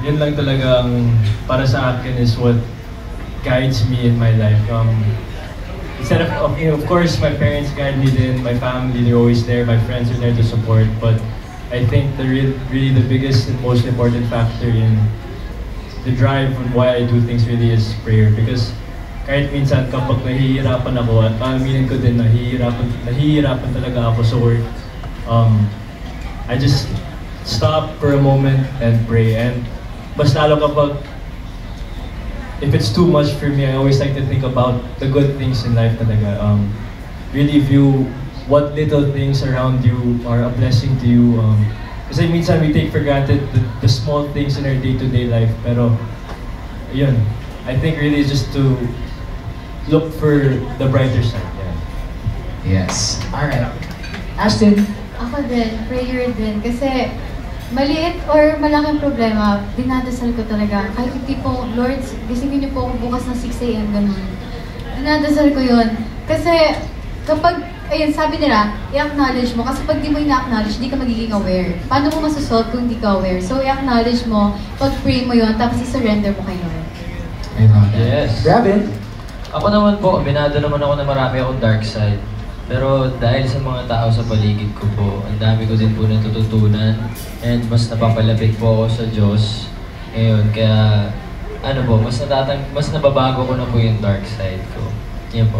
yun lang talaga ang para sa akin is what guides me in my life. Instead of of course, my parents guide me then, my family, they're always there, my friends are there to support, but I think really the biggest and most important factor in the drive and why I do things really is prayer. Because kahit minsan kapag nahihirapan ako, at aminin ko din nahihirapan talaga ako sa work, I just stop for a moment and pray. And mas lalo kapag if it's too much for me, I always like to think about the good things in life talaga. Really view what little things around you are a blessing to you. Kasi minsan we take for granted the small things in our day-to-day life. Pero, yun, I think really just to look for the brighter side. Yeah. Yes. Alright. Ashton? Ako din, prayer din. Kasi maliit or malaking problema, dinadasal ko talaga. Kahit yung tipong, Lord, gisingin niyo po ako bukas ng 6 AM, ganun. Dinadasal ko yun. Kasi kapag, ayun, sabi nila, i-acknowledge mo. Kasi pag di mo i-acknowledge, di ka magiging aware. Paano mo masasolve kung di ka aware? So, i-acknowledge mo, pag-pray mo yun, tapos i-surrender mo kay Lord. Yes. Robin? Ako naman po, aminado naman ako na marami akong dark side. Pero dahil sa mga tao sa paligid ko po, ang dami ko din po natututunan and mas napapalapit po ako sa Diyos. Ngayon, kaya ano po, mas nababago ko na po yung dark side ko. Yan po.